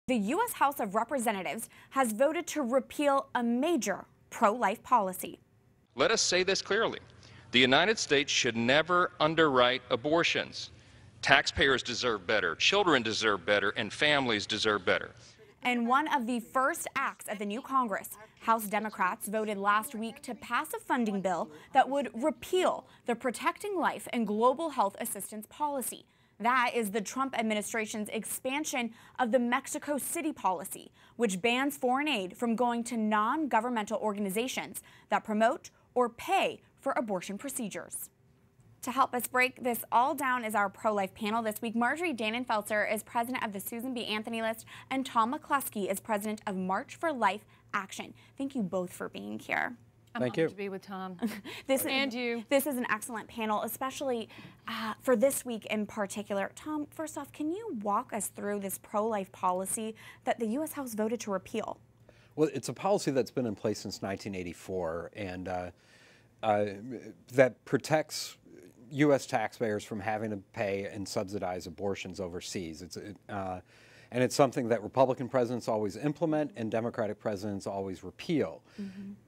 The U.S. House of Representatives has voted to repeal a major pro-life policy. Let us say this clearly. The United States should never underwrite abortions. Taxpayers deserve better, children deserve better, and families deserve better. And one of the first acts of the new Congress, House Democrats voted last week to pass a funding bill that would repeal the Protecting Life and Global Health Assistance policy. That is the Trump administration's expansion of the Mexico City policy, which bans foreign aid from going to non-governmental organizations that promote or pay for abortion procedures. To help us break this all down is our pro-life panel this week. Marjorie Dannenfelser is president of the Susan B. Anthony List, and Tom McClusky is president of March for Life Action. Thank you both for being here. Thank you. To be with Tom. This is an excellent panel, especially for this week in particular. Tom, first off, can you walk us through this pro-life policy that the U.S. House voted to repeal? Well, it's a policy that's been in place since 1984, and that protects U.S. taxpayers from having to pay and subsidize abortions overseas. And it's something that Republican presidents always implement and Democratic presidents always repeal.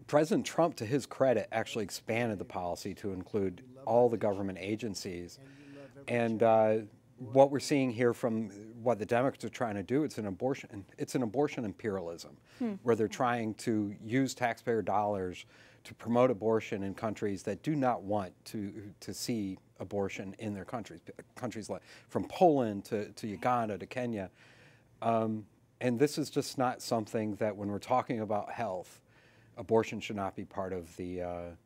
President Trump, to his credit, actually expanded the policy to include all the government agencies. And what we're seeing here from what the Democrats are trying to do, it's an abortion imperialism, where they're trying to use taxpayer dollars to promote abortion in countries that do not want to see abortion in their countries like from Poland to Uganda to Kenya. And this is just not something that, when we're talking about health, abortion should not be part of the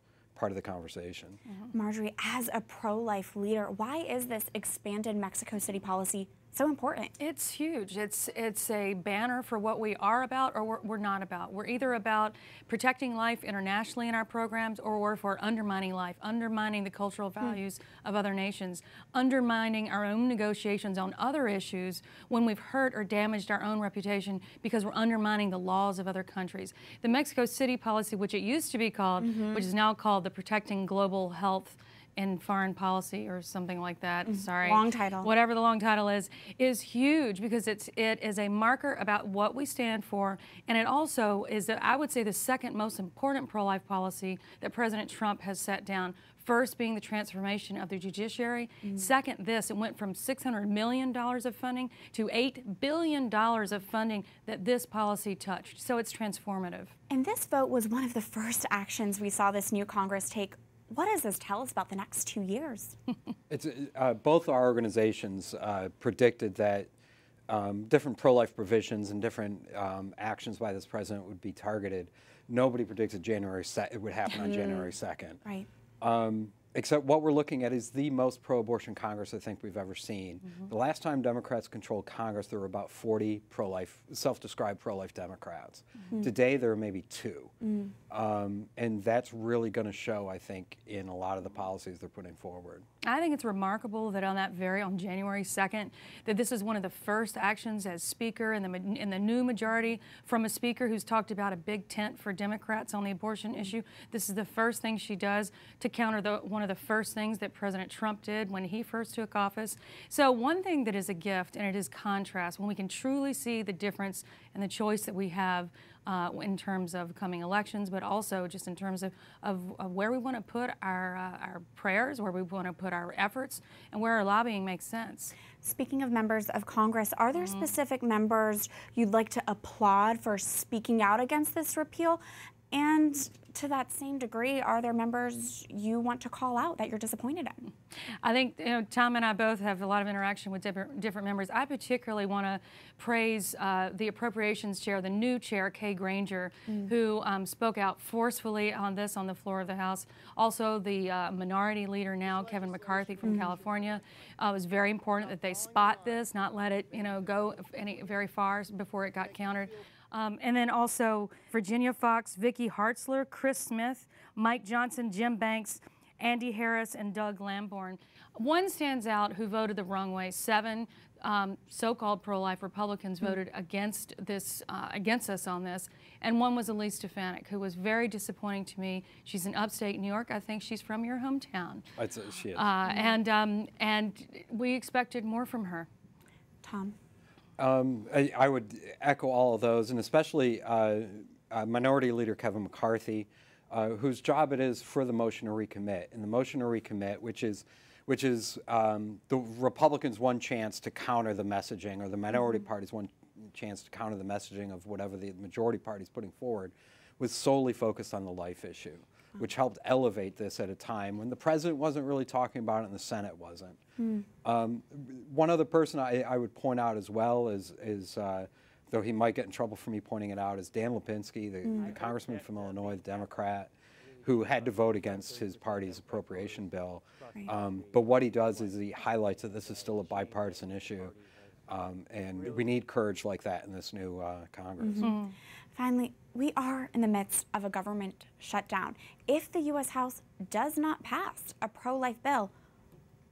conversation. Marjorie, as a pro-life leader, why is this expanded Mexico City policy so important? It's huge. It's a banner for what we are about or we're not about. We're either about protecting life internationally in our programs, or we're for undermining life, undermining the cultural values of other nations, undermining our own negotiations on other issues when we've hurt or damaged our own reputation because we're undermining the laws of other countries. The Mexico City policy, which it used to be called, which is now called the Protecting Global Health in Foreign Policy or something like that, sorry. Long title. Whatever the long title is huge because it is a marker about what we stand for, and it also is, I would say, the second most important pro-life policy that President Trump has set down. First being the transformation of the judiciary. Second, it went from $600 million of funding to $8 billion of funding that this policy touched. So it's transformative. And this vote was one of the first actions we saw this new Congress take. What does this tell us about the next 2 years? Both our organizations predicted that different pro-life provisions and different actions by this president would be targeted. Nobody predicted it would happen on January 2nd. Right. Except what we're looking at is the most pro-abortion Congress I think we've ever seen. The last time Democrats controlled Congress, there were about 40 pro-life, self-described pro-life Democrats. Today, there are maybe 2. And that's really going to show, I think, in a lot of the policies they're putting forward. I think it's remarkable that on January 2nd, that this is one of the first actions as Speaker in the new majority from a Speaker who's talked about a big tent for Democrats on the abortion issue. This is the first thing she does to counter one of the first things that President Trump did when he first took office. So one thing that is a gift, and it is contrast, when we can truly see the difference and the choice that we have in terms of coming elections, but also just in terms of where we want to put our prayers, where we want to put our efforts, and where our lobbying makes sense. Speaking of members of Congress, are there specific members you'd like to applaud for speaking out against this repeal? And to that same degree, are there members you want to call out that you're disappointed in? I think Tom and I both have a lot of interaction with different members. I particularly want to praise the Appropriations Chair, the new Chair, Kay Granger, who spoke out forcefully on this on the floor of the House. Also, the Minority Leader now, Kevin McCarthy from California. It was very important that they spot this, not let it go very far before it got countered. And then also Virginia Fox, Vicky Hartzler, Chris Smith, Mike Johnson, Jim Banks, Andy Harris, and Doug Lamborn. One stands out who voted the wrong way. 7 so-called pro-life Republicans voted against us on this, and one was Elise Stefanik, who was very disappointing to me. She's in upstate New York. I think she's from your hometown. She is. And we expected more from her. Tom? I would echo all of those, and especially Minority Leader Kevin McCarthy, whose job it is for the motion to recommit. And the motion to recommit, which is the Republicans' one chance to counter the messaging, or the minority party's one chance to counter the messaging of whatever the majority party is putting forward, was solely focused on the life issue, which helped elevate this at a time when the president wasn't really talking about it and the Senate wasn't. One other person I would point out as well is though he might get in trouble for me pointing it out, is Dan Lipinski, the congressman from Illinois, the Democrat, who had to vote against his party's appropriation bill. But what he does is he highlights that this is still a bipartisan issue, and we need courage like that in this new Congress. Finally, we are in the midst of a government shutdown. If the U.S. House does not pass a pro-life bill,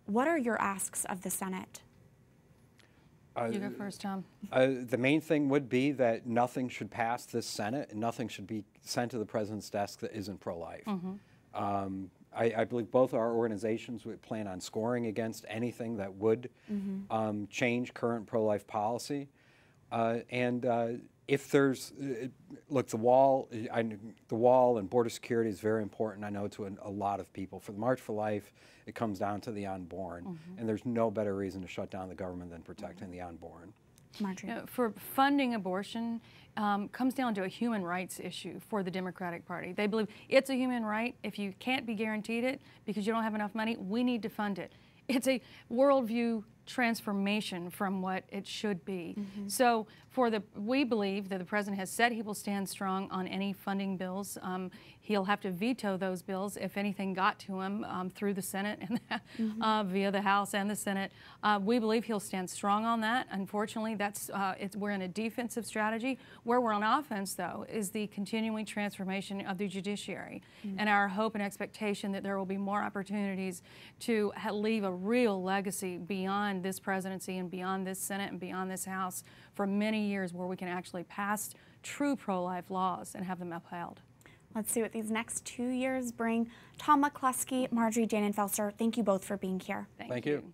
what are your asks of the Senate? You go first, Tom. The main thing would be that nothing should pass this Senate and nothing should be sent to the president's desk that isn't pro-life. I believe both our organizations would plan on scoring against anything that would change current pro-life policy. If there's, look, the wall and border security is very important, I know, to a lot of people. For the March for Life, it comes down to the unborn, and there's no better reason to shut down the government than protecting the unborn. Marjorie. For funding abortion, comes down to a human rights issue for the Democratic Party. They believe it's a human right. If you can't be guaranteed it because you don't have enough money, we need to fund it. It's a worldview transformation from what it should be. So we believe that the president has said he will stand strong on any funding bills. He'll have to veto those bills if anything got to him through the Senate and via the House and the Senate. We believe he'll stand strong on that. Unfortunately, we're in a defensive strategy. Where we're on offense, though, is the continuing transformation of the judiciary, and our hope and expectation that there will be more opportunities to leave a real legacy beyond this presidency and beyond this Senate and beyond this House for many years, where we can actually pass true pro-life laws and have them upheld. Let's see what these next 2 years bring. Tom McClusky, Marjorie Dannenfelser, thank you both for being here. Thank you.